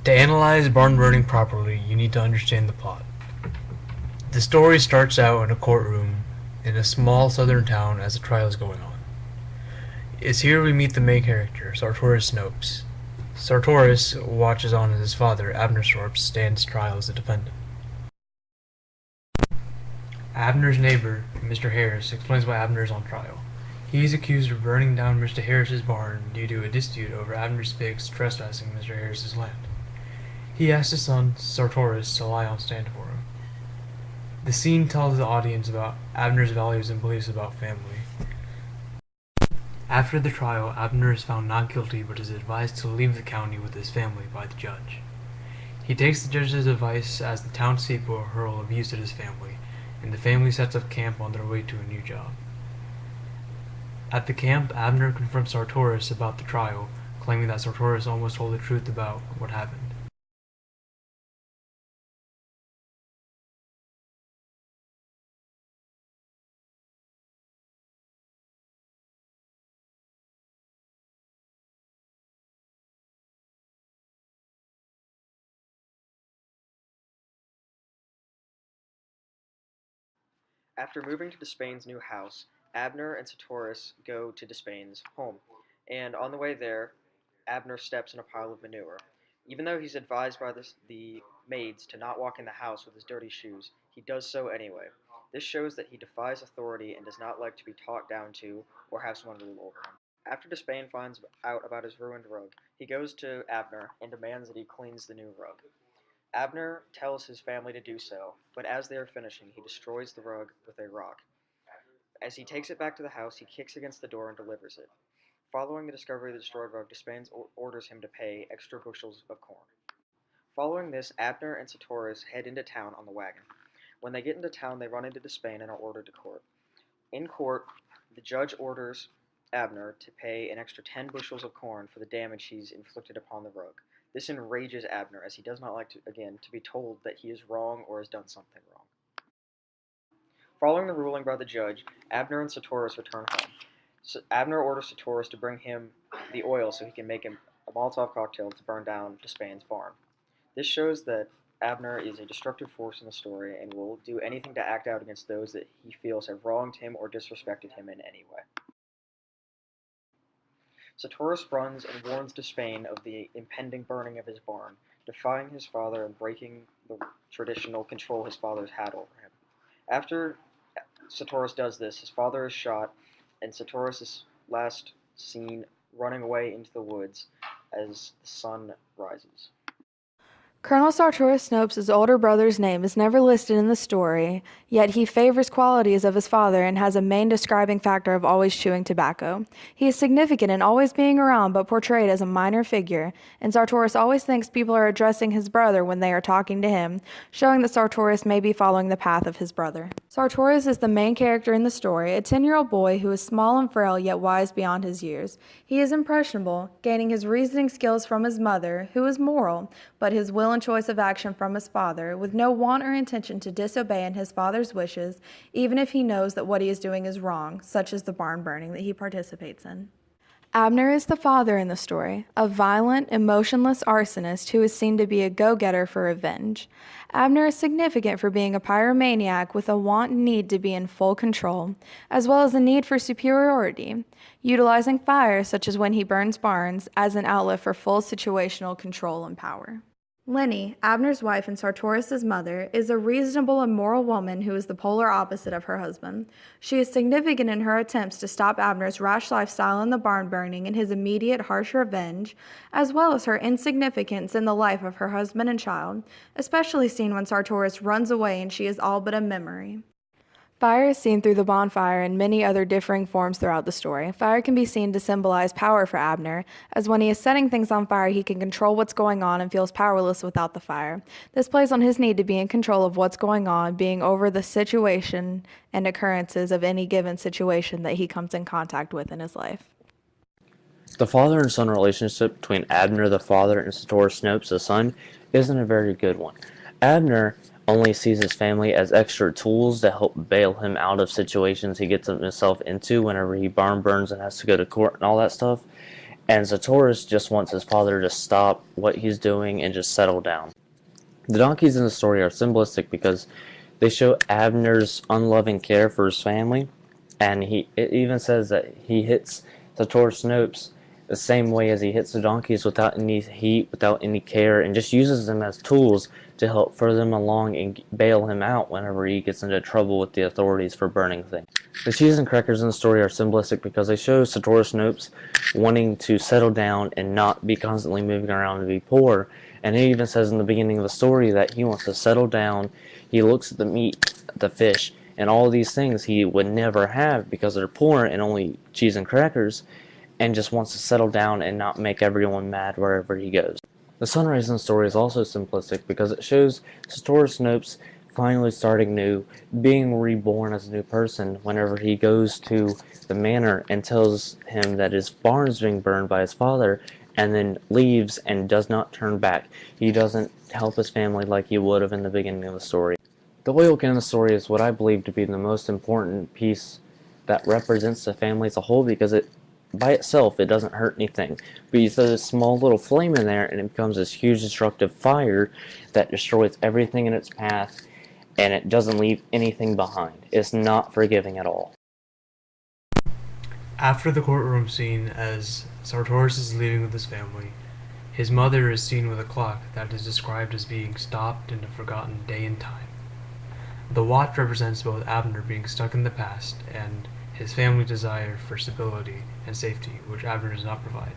To analyze barn burning properly, you need to understand the plot. The story starts out in a courtroom in a small southern town as the trial is going on. It's here we meet the main character, Sartorius Snopes. Sartorius watches on as his father, Abner Snopes, stands trial as a defendant. Abner's neighbor, Mr. Harris, explains why Abner is on trial. He is accused of burning down Mr. Harris's barn due to a dispute over Abner's pigs trespassing Mr. Harris's land. He asks his son, Sartorius, to lie on stand for him. The scene tells the audience about Abner's values and beliefs about family. After the trial, Abner is found not guilty but is advised to leave the county with his family by the judge. He takes the judge's advice as the townspeople hurl abuse at his family, and the family sets up camp on their way to a new job. At the camp, Abner confronts Sartorius about the trial, claiming that Sartorius almost told the truth about what happened. After moving to Despain's new house, Abner and Sartorius go to Despain's home, and on the way there, Abner steps in a pile of manure. Even though he's advised by the maids to not walk in the house with his dirty shoes, he does so anyway. This shows that he defies authority and does not like to be talked down to or have someone rule over him. After Despain finds out about his ruined rug, he goes to Abner and demands that he cleans the new rug. Abner tells his family to do so, but as they are finishing, he destroys the rug with a rock. As he takes it back to the house, he kicks against the door and delivers it. Following the discovery of the destroyed rug, Despain orders him to pay extra bushels of corn. Following this, Abner and Sartorius head into town on the wagon. When they get into town, they run into Despain and are ordered to court. In court, the judge orders Abner to pay an extra 10 bushels of corn for the damage he's inflicted upon the rug. This enrages Abner, as he does not like to be told that he is wrong or has done something wrong. Following the ruling by the judge, Abner and Sartorius return home. Abner orders Sartorius to bring him the oil so he can make him a Molotov cocktail to burn down Despain's barn. This shows that Abner is a destructive force in the story and will do anything to act out against those that he feels have wronged him or disrespected him in any way. Sartorius runs and warns Despain of the impending burning of his barn, defying his father and breaking the traditional control his father's had over him. After Sartorius does this, his father is shot, and Sartorius is last seen running away into the woods as the sun rises. Colonel Sartorius Snopes' older brother's name is never listed in the story, yet he favors qualities of his father and has a main describing factor of always chewing tobacco. He is significant in always being around but portrayed as a minor figure, and Sartorius always thinks people are addressing his brother when they are talking to him, showing that Sartorius may be following the path of his brother. Sartorius is the main character in the story, a 10-year-old boy who is small and frail yet wise beyond his years. He is impressionable, gaining his reasoning skills from his mother, who is moral, but his will and choice of action from his father, with no want or intention to disobey in his father's wishes, even if he knows that what he is doing is wrong, such as the barn burning that he participates in. Abner is the father in the story, a violent, emotionless arsonist who is seen to be a go-getter for revenge. Abner is significant for being a pyromaniac with a want and need to be in full control, as well as a need for superiority, utilizing fire, such as when he burns barns, as an outlet for full situational control and power. Lenny, Abner's wife and Sartorius' mother, is a reasonable and moral woman who is the polar opposite of her husband. She is significant in her attempts to stop Abner's rash lifestyle in the barn burning and his immediate harsh revenge, as well as her insignificance in the life of her husband and child, especially seen when Sartorius runs away and she is all but a memory. Fire is seen through the bonfire in many other differing forms throughout the story. Fire can be seen to symbolize power for Abner, as when he is setting things on fire, he can control what's going on and feels powerless without the fire. This plays on his need to be in control of what's going on, being over the situation and occurrences of any given situation that he comes in contact with in his life. The father and son relationship between Abner the father and Sartorius Snopes the son isn't a very good one. Abner only sees his family as extra tools to help bail him out of situations he gets himself into whenever he barn burns and has to go to court and all that stuff. and Sartorius just wants his father to stop what he's doing and just settle down. The donkeys in the story are symbolistic because they show Abner's unloving care for his family, and it even says that he hits Sartorius Snopes the same way as he hits the donkeys, without any heat, without any care, and just uses them as tools to help further them along and bail him out whenever he gets into trouble with the authorities for burning things. The cheese and crackers in the story are symbolistic because they show Sartorius Snopes wanting to settle down and not be constantly moving around and be poor. And it even says in the beginning of the story that he wants to settle down. He looks at the meat, the fish, and all of these things he would never have because they're poor and only cheese and crackers, and just wants to settle down and not make everyone mad wherever he goes. The sunrise in the story is also simplistic because it shows Sartorius Snopes finally starting new, being reborn as a new person whenever he goes to the manor and tells him that his barn is being burned by his father, and then leaves and does not turn back. He doesn't help his family like he would have in the beginning of the story. The oil can in the story is what I believe to be the most important piece that represents the family as a whole, because it by itself it doesn't hurt anything, but you throw this small little flame in there and it becomes this huge destructive fire that destroys everything in its path, and it doesn't leave anything behind. It's not forgiving at all. After the courtroom scene, as Sartorius is leaving with his family, his mother is seen with a clock that is described as being stopped in a forgotten day and time. The watch represents both Abner being stuck in the past and his family desire for stability and safety, which Abner does not provide.